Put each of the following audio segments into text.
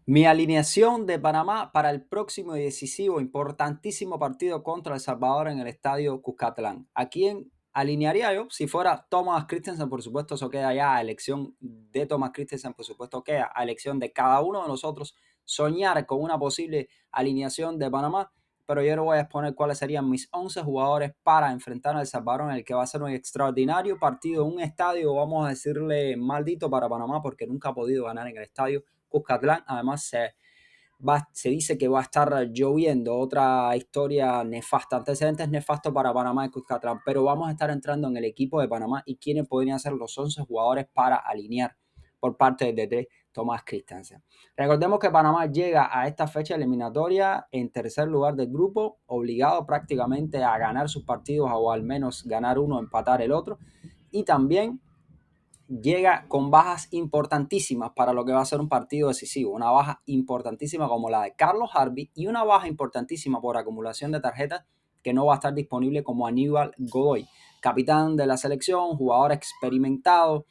Mi alineación de Panamá para el próximo y decisivo, importantísimo partido contra El Salvador en el estadio Cuscatlán. ¿A quién alinearía yo? Si fuera Thomas Christensen, por supuesto, eso queda ya a elección de Thomas Christensen, por supuesto, queda a elección de cada uno de nosotros soñar con una posible alineación de Panamá. Pero yo le voy a exponer cuáles serían mis 11 jugadores para enfrentar a El Salvador, en el que va a ser un extraordinario partido, un estadio, vamos a decirle, maldito para Panamá, porque nunca ha podido ganar en el estadio Cuscatlán. Además, se dice que va a estar lloviendo, otra historia nefasta, antecedentes nefastos para Panamá y Cuscatlán, pero vamos a estar entrando en el equipo de Panamá y quiénes podrían ser los 11 jugadores para alinear por parte del DT Tomás Christensen. Recordemos que Panamá llega a esta fecha eliminatoria en tercer lugar del grupo, obligado prácticamente a ganar sus partidos o al menos ganar uno, empatar el otro, y también llega con bajas importantísimas para lo que va a ser un partido decisivo. Una baja importantísima como la de Carlos Harvey y una baja importantísima por acumulación de tarjetas que no va a estar disponible como Aníbal Godoy, capitán de la selección, jugador experimentado,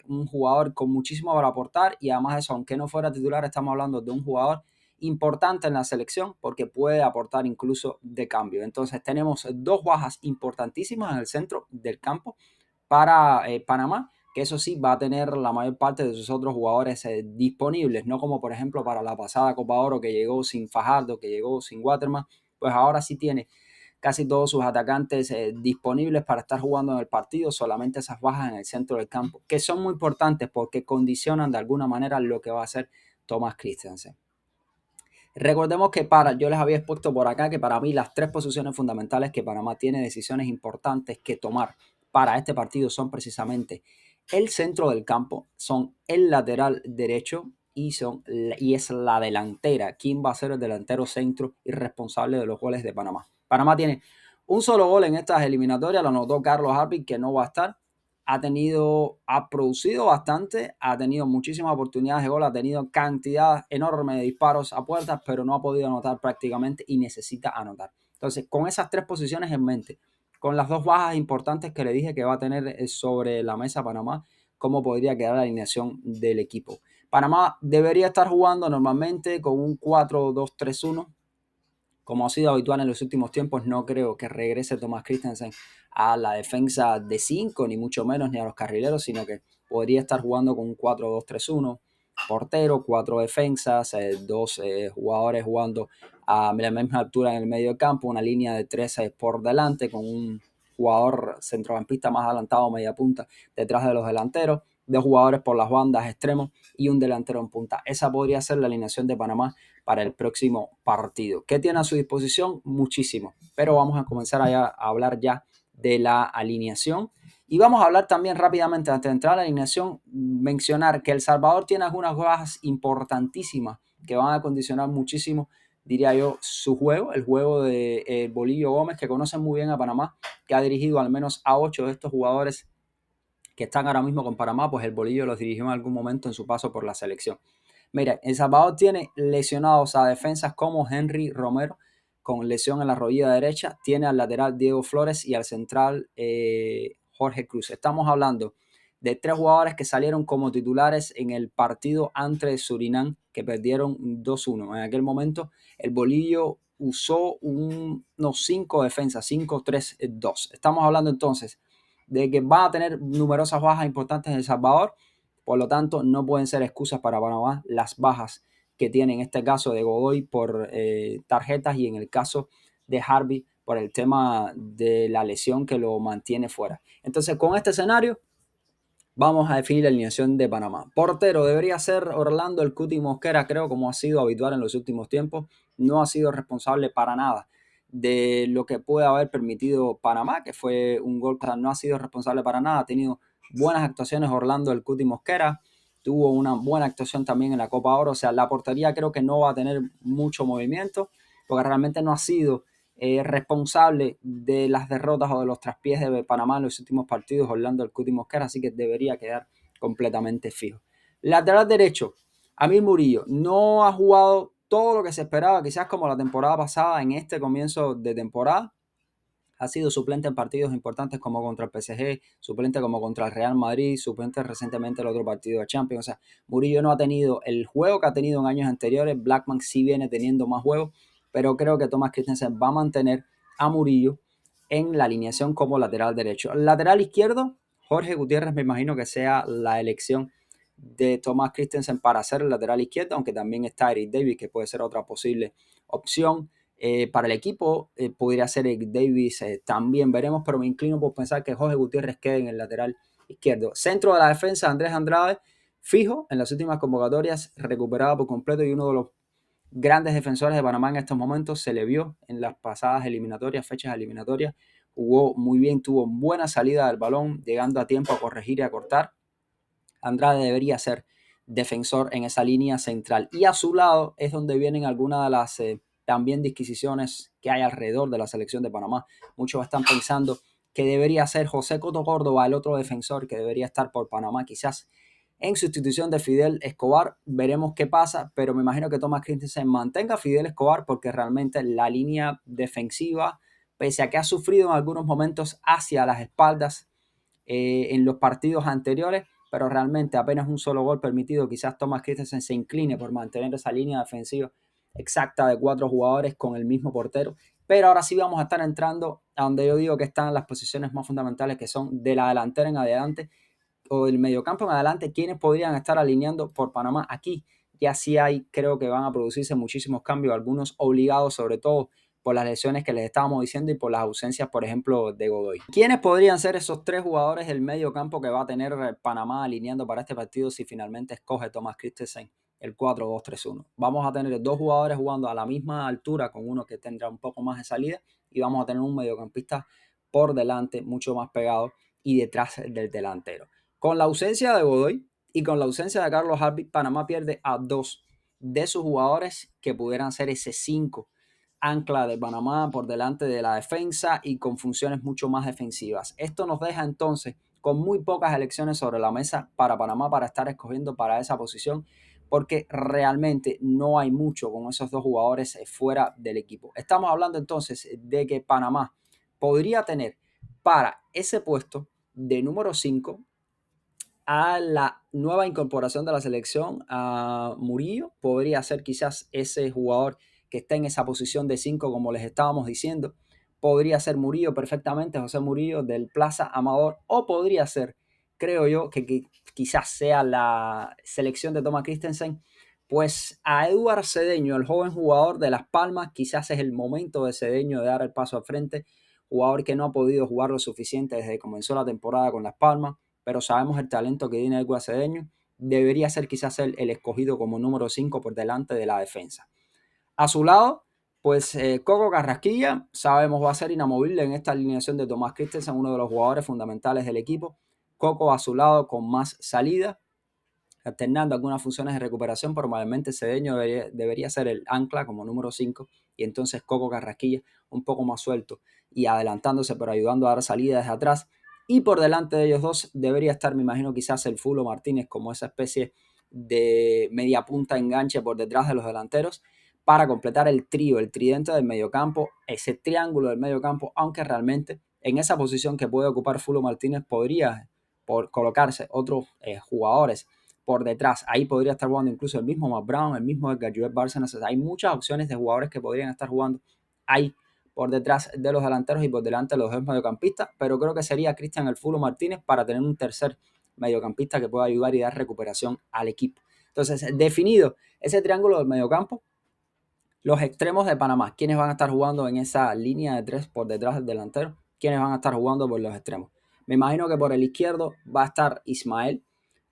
un jugador con muchísimo para aportar y además de eso, aunque no fuera titular, estamos hablando de un jugador importante en la selección porque puede aportar incluso de cambio. Entonces tenemos dos bajas importantísimas en el centro del campo para Panamá, que eso sí va a tener la mayor parte de sus otros jugadores disponibles, no como por ejemplo para la pasada Copa Oro que llegó sin Fajardo, que llegó sin Waterman, pues ahora sí tiene casi todos sus atacantes disponibles para estar jugando en el partido, solamente esas bajas en el centro del campo, que son muy importantes porque condicionan de alguna manera lo que va a hacer Thomas Christensen. Recordemos que yo les había expuesto por acá que para mí las tres posiciones fundamentales que Panamá tiene decisiones importantes que tomar para este partido son precisamente el centro del campo, son el lateral derecho y es la delantera. ¿Quién va a ser el delantero centro y responsable de los goles de Panamá? Panamá tiene un solo gol en estas eliminatorias, lo anotó Carlos Harvey, que no va a estar. Ha producido bastante, ha tenido muchísimas oportunidades de gol, ha tenido cantidad enorme de disparos a puertas, pero no ha podido anotar prácticamente y necesita anotar. Entonces, con esas tres posiciones en mente, con las dos bajas importantes que le dije que va a tener sobre la mesa Panamá, ¿cómo podría quedar la alineación del equipo? Panamá debería estar jugando normalmente con un 4-2-3-1, como ha sido habitual en los últimos tiempos. No creo que regrese Thomas Christensen a la defensa de 5, ni mucho menos, ni a los carrileros, sino que podría estar jugando con un 4-2-3-1, portero, 4 defensas, 2 jugadores jugando a la misma altura en el medio del campo, una línea de 3 por delante, con un jugador centrocampista más adelantado, media punta, detrás de los delanteros, 2 jugadores por las bandas extremos y un delantero en punta. Esa podría ser la alineación de Panamá para el próximo partido. ¿Qué tiene a su disposición? Muchísimo, pero vamos a comenzar a hablar ya de la alineación. Y vamos a hablar también rápidamente, antes de entrar a la alineación, mencionar que El Salvador tiene algunas bajas importantísimas que van a condicionar muchísimo, diría yo, su juego, el juego de Bolillo Gómez, que conoce muy bien a Panamá, que ha dirigido al menos a 8 de estos jugadores que están ahora mismo con Panamá, pues el Bolillo los dirigió en algún momento en su paso por la selección. Mira, El Salvador tiene lesionados a defensas como Henry Romero, con lesión en la rodilla derecha, tiene al lateral Diego Flores y al central Jorge Cruz. Estamos hablando de 3 jugadores que salieron como titulares en el partido ante Surinam, que perdieron 2-1. En aquel momento el Bolillo usó unos 5 defensas, 5-3-2. Estamos hablando entonces de que va a tener numerosas bajas importantes en El Salvador. Por lo tanto, no pueden ser excusas para Panamá las bajas que tiene en este caso de Godoy por tarjetas y en el caso de Harvey por el tema de la lesión que lo mantiene fuera. Entonces, con este escenario, vamos a definir la alineación de Panamá. Portero debería ser Orlando El Cuti Mosquera, creo, como ha sido habitual en los últimos tiempos. No ha sido responsable para nada de lo que puede haber permitido Panamá, que fue un gol. No ha sido responsable para nada. Ha tenido buenas actuaciones Orlando El Cuti Mosquera. Tuvo una buena actuación también en la Copa Oro. O sea, la portería creo que no va a tener mucho movimiento, porque realmente no ha sido responsable de las derrotas o de los traspiés de Panamá en los últimos partidos, Orlando El Cuti Mosquera, así que debería quedar completamente fijo. Lateral derecho, Amir Murillo, no ha jugado todo lo que se esperaba, quizás como la temporada pasada en este comienzo de temporada, Ha sido suplente en partidos importantes como contra el PSG, suplente como contra el Real Madrid, suplente recientemente el otro partido de Champions. O sea, Murillo no ha tenido el juego que ha tenido en años anteriores. Blackman sí viene teniendo más juegos, pero creo que Thomas Christensen va a mantener a Murillo en la alineación como lateral derecho. Lateral izquierdo, Jorge Gutiérrez me imagino que sea la elección de Thomas Christensen para ser el lateral izquierdo, aunque también está Eric Davis, que puede ser otra posible opción. Para el equipo podría ser Eric Davis, también veremos, pero me inclino por pensar que Jorge Gutiérrez quede en el lateral izquierdo. Centro de la defensa, Andrés Andrade, fijo en las últimas convocatorias, recuperado por completo y uno de los grandes defensores de Panamá en estos momentos. Se le vio en las pasadas eliminatorias, fechas eliminatorias, jugó muy bien, tuvo buena salida del balón, llegando a tiempo a corregir y a cortar. Andrade debería ser defensor en esa línea central. Y a su lado es donde vienen algunas de las también disquisiciones que hay alrededor de la selección de Panamá. Muchos están pensando que debería ser José Coto Córdoba el otro defensor que debería estar por Panamá, quizás en sustitución de Fidel Escobar. Veremos qué pasa, pero me imagino que Thomas Christensen mantenga a Fidel Escobar porque realmente la línea defensiva, pese a que ha sufrido en algunos momentos hacia las espaldas en los partidos anteriores, pero realmente apenas un solo gol permitido. Quizás Thomas Christensen se incline por mantener esa línea defensiva exacta de 4 jugadores con el mismo portero. Pero ahora sí vamos a estar entrando a donde yo digo que están las posiciones más fundamentales, que son de la delantera en adelante o del mediocampo en adelante, quienes podrían estar alineando por Panamá aquí. Ya sí hay, creo que van a producirse muchísimos cambios, algunos obligados, sobre todo por las lesiones que les estábamos diciendo y por las ausencias, por ejemplo, de Godoy. ¿Quiénes podrían ser esos 3 jugadores del medio campo que va a tener Panamá alineando para este partido si finalmente escoge Thomas Christensen el 4-2-3-1? Vamos a tener 2 jugadores jugando a la misma altura, con uno que tendrá un poco más de salida, y vamos a tener un mediocampista por delante, mucho más pegado y detrás del delantero. Con la ausencia de Godoy y con la ausencia de Carlos Harvey, Panamá pierde a 2 de sus jugadores que pudieran ser ese 5 ancla de Panamá por delante de la defensa y con funciones mucho más defensivas. Esto nos deja entonces con muy pocas elecciones sobre la mesa para Panamá para estar escogiendo para esa posición, porque realmente no hay mucho con esos 2 jugadores fuera del equipo. Estamos hablando entonces de que Panamá podría tener para ese puesto de número 5 a la nueva incorporación de la selección, a Murillo. Podría ser quizás ese jugador que está en esa posición de 5, como les estábamos diciendo. Podría ser Murillo perfectamente, José Murillo del Plaza Amador, o podría ser, creo yo, que quizás sea la selección de Thomas Christensen, pues a Eduard Cedeño, el joven jugador de Las Palmas. Quizás es el momento de Cedeño de dar el paso al frente, jugador que no ha podido jugar lo suficiente desde que comenzó la temporada con Las Palmas, pero sabemos el talento que tiene Eduard Cedeño. Debería ser quizás el escogido como número 5 por delante de la defensa. A su lado, pues Coco Carrasquilla, sabemos va a ser inamovible en esta alineación de Thomas Christensen, uno de los jugadores fundamentales del equipo. Coco a su lado con más salida, alternando algunas funciones de recuperación. Probablemente Cedeño debería ser el ancla como número 5 y entonces Coco Carrasquilla un poco más suelto y adelantándose, pero ayudando a dar salida desde atrás. Y por delante de ellos dos debería estar, me imagino, quizás el Fulo Martínez como esa especie de media punta enganche por detrás de los delanteros para completar el trío, el tridente del mediocampo, ese triángulo del mediocampo, aunque realmente en esa posición que puede ocupar Fulo Martínez podría colocarse otros jugadores por detrás. Ahí podría estar jugando incluso el mismo Matt Brown, el mismo Edgar Joel Bárcenas. Hay muchas opciones de jugadores que podrían estar jugando ahí por detrás de los delanteros y por delante de los dos mediocampistas, pero creo que sería Cristian El Fulo Martínez para tener un tercer mediocampista que pueda ayudar y dar recuperación al equipo. Entonces, definido ese triángulo del mediocampo, los extremos de Panamá, ¿quiénes van a estar jugando en esa línea de 3 por detrás del delantero? ¿Quiénes van a estar jugando por los extremos? Me imagino que por el izquierdo va a estar Ismael,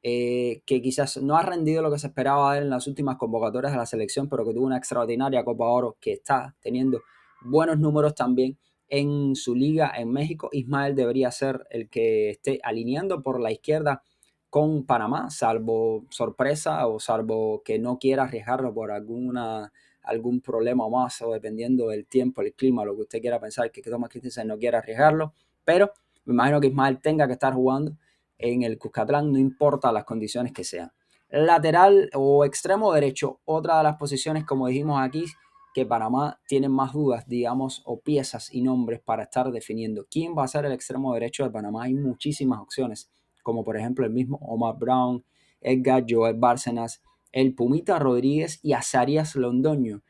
que quizás no ha rendido lo que se esperaba de él en las últimas convocatorias de la selección, pero que tuvo una extraordinaria Copa Oro, que está teniendo buenos números también en su liga en México. Ismael debería ser el que esté alineando por la izquierda con Panamá, salvo sorpresa o salvo que no quiera arriesgarlo por algún problema más, o dependiendo del tiempo, el clima, lo que usted quiera pensar, que Thomas Christensen no quiera arriesgarlo, pero me imagino que Ismael tenga que estar jugando en el Cuscatlán, no importa las condiciones que sean. Lateral o extremo derecho, otra de las posiciones, como dijimos aquí, que Panamá tiene más dudas, digamos, o piezas y nombres para estar definiendo quién va a ser el extremo derecho de Panamá. Hay muchísimas opciones, como por ejemplo el mismo Omar Brown, Edgar Joel Bárcenas, el Pumita Rodríguez y Azarias Londoño,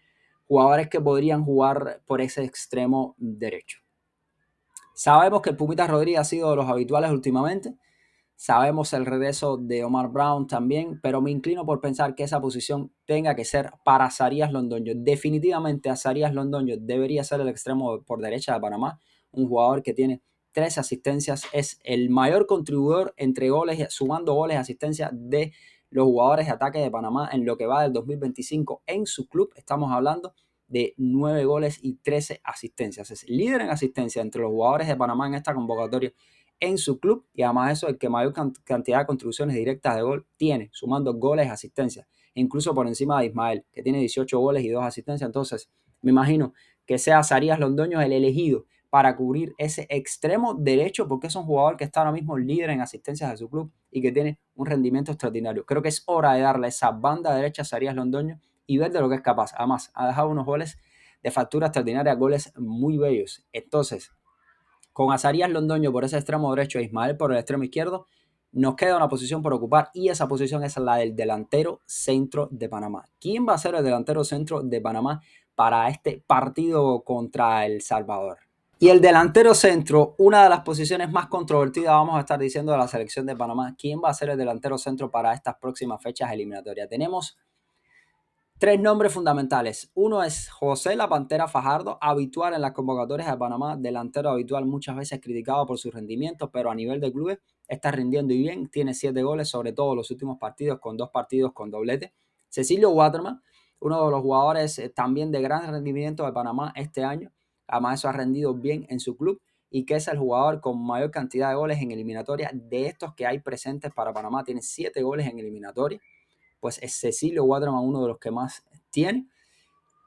jugadores que podrían jugar por ese extremo derecho. Sabemos que el Pumita Rodríguez ha sido de los habituales últimamente. Sabemos el regreso de Omar Brown también, pero me inclino por pensar que esa posición tenga que ser para Azarias Londoño. Definitivamente Azarias Londoño debería ser el extremo por derecha de Panamá, un jugador que tiene 3 asistencias, es el mayor contribuidor entre goles, sumando goles y asistencias de los jugadores de ataque de Panamá en lo que va del 2025 en su club. Estamos hablando de 9 goles y 13 asistencias. Es líder en asistencia entre los jugadores de Panamá en esta convocatoria en su club, y además eso, el que mayor cantidad de contribuciones directas de gol tiene, sumando goles y asistencias, incluso por encima de Ismael, que tiene 18 goles y 2 asistencias. Entonces me imagino que sea Azarias Londoño el elegido para cubrir ese extremo derecho, porque es un jugador que está ahora mismo líder en asistencias de su club y que tiene un rendimiento extraordinario. Creo que es hora de darle esa banda derecha a Azarias Londoño y ver de lo que es capaz. Además, ha dejado unos goles de factura extraordinaria, goles muy bellos. Entonces, con Azarias Londoño por ese extremo derecho e Ismael por el extremo izquierdo, nos queda una posición por ocupar, y esa posición es la del delantero centro de Panamá. ¿Quién va a ser el delantero centro de Panamá para este partido contra El Salvador? Y el delantero centro, una de las posiciones más controvertidas, vamos a estar diciendo, de la selección de Panamá. ¿Quién va a ser el delantero centro para estas próximas fechas eliminatorias? Tenemos 3 nombres fundamentales. Uno es José La Pantera Fajardo, habitual en las convocatorias de Panamá, delantero habitual, muchas veces criticado por su rendimiento, pero a nivel de clubes está rindiendo y bien. Tiene 7 goles, sobre todo en los últimos partidos, con 2 partidos con doblete. Cecilio Waterman, uno de los jugadores también de gran rendimiento de Panamá este año. Además, eso ha rendido bien en su club, y que es el jugador con mayor cantidad de goles en eliminatoria de estos que hay presentes para Panamá. Tiene 7 goles en eliminatoria. Pues es Cecilio Waterman uno de los que más tiene.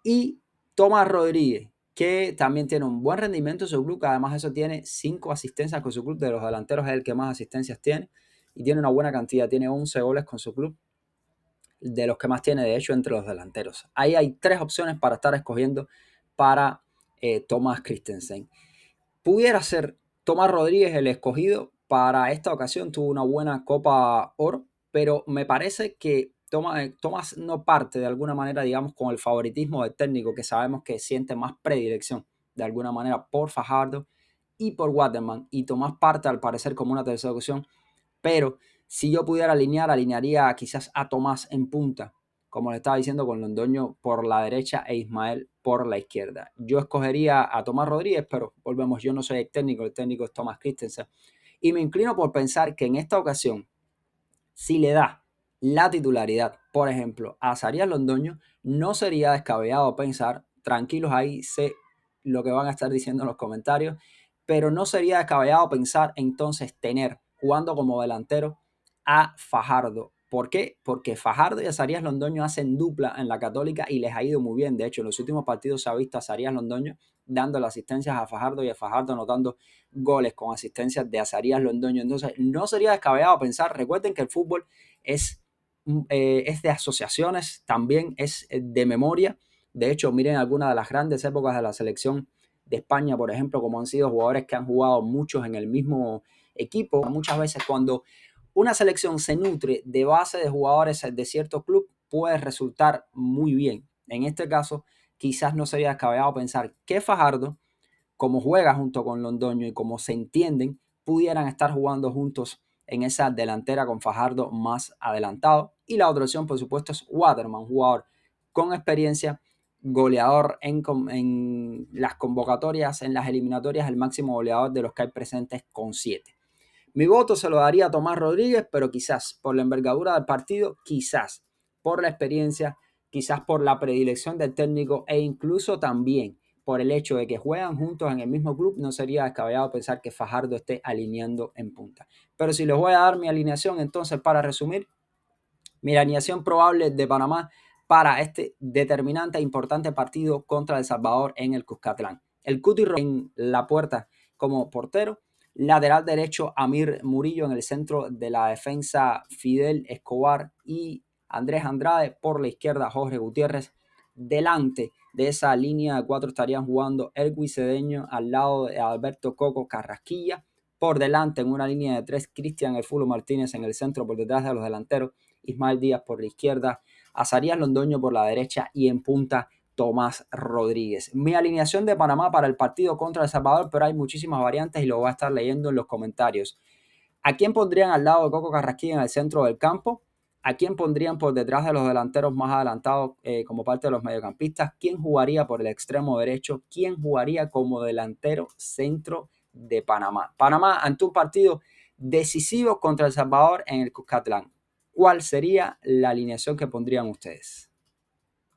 Y Tomás Rodríguez, que también tiene un buen rendimiento en su club, que además eso tiene 5 asistencias con su club. De los delanteros es el que más asistencias tiene y tiene una buena cantidad, tiene 11 goles con su club, de los que más tiene de hecho entre los delanteros. Ahí hay 3 opciones para estar escogiendo para Thomas Christensen. Pudiera ser Tomás Rodríguez el escogido para esta ocasión, tuvo una buena Copa Oro, pero me parece que Tomás no parte de alguna manera, digamos, con el favoritismo del técnico, que sabemos que siente más predilección de alguna manera por Fajardo y por Waterman, y Tomás parte al parecer como una tercera opción. Pero si yo pudiera alinearía quizás a Tomás en punta, como le estaba diciendo, con Londoño por la derecha e Ismael por la izquierda. Yo escogería a Tomás Rodríguez, pero volvemos, yo no soy el técnico es Thomas Christensen. Y me inclino por pensar que en esta ocasión, si le da la titularidad, por ejemplo, a Azarias Londoño, no sería descabellado pensar, tranquilos, ahí sé lo que van a estar diciendo en los comentarios, pero no sería descabellado pensar entonces tener, jugando como delantero, a Fajardo. ¿Por qué? Porque Fajardo y Azarias Londoño hacen dupla en la Católica y les ha ido muy bien. De hecho, en los últimos partidos se ha visto a Azarias Londoño dando las asistencias a Fajardo y a Fajardo anotando goles con asistencias de Azarias Londoño. Entonces, no sería descabellado pensar, recuerden que el fútbol es de asociaciones, también es de memoria. De hecho, miren algunas de las grandes épocas de la selección de España, por ejemplo, como han sido jugadores que han jugado muchos en el mismo equipo. Muchas veces cuando una selección se nutre de base de jugadores de cierto club, puede resultar muy bien. En este caso, quizás no sería descabellado pensar que Fajardo, como juega junto con Londoño y como se entienden, pudieran estar jugando juntos en esa delantera con Fajardo más adelantado. Y la otra opción, por supuesto, es Waterman, un jugador con experiencia, goleador en las convocatorias, en las eliminatorias, el máximo goleador de los que hay presentes con 7. Mi voto se lo daría a Tomás Rodríguez, pero quizás por la envergadura del partido, quizás por la experiencia, quizás por la predilección del técnico, e incluso también por el hecho de que juegan juntos en el mismo club, no sería descabellado pensar que Fajardo esté alineando en punta. Pero si les voy a dar mi alineación, entonces, para resumir, mi alineación probable de Panamá para este determinante e importante partido contra El Salvador en el Cuscatlán. El Cuti en la puerta como portero. Lateral derecho, Amir Murillo. En el centro de la defensa, Fidel Escobar y Andrés Andrade. Por la izquierda, Jorge Gutiérrez. Delante de esa línea de 4 estarían jugando Erwin Cedeño al lado de Alberto Coco Carrasquilla. Por delante, en una línea de 3, Cristian El Fulo Martínez en el centro por detrás de los delanteros, Ismael Díaz por la izquierda, Azarías Londoño por la derecha y en punta Tomás Rodríguez. Mi alineación de Panamá para el partido contra El Salvador, pero hay muchísimas variantes y lo voy a estar leyendo en los comentarios. ¿A quién pondrían al lado de Coco Carrasquilla en el centro del campo? ¿A quién pondrían por detrás de los delanteros más adelantados como parte de los mediocampistas? ¿Quién jugaría por el extremo derecho? ¿Quién jugaría como delantero centro de Panamá? Panamá ante un partido decisivo contra El Salvador en el Cuscatlán. ¿Cuál sería la alineación que pondrían ustedes?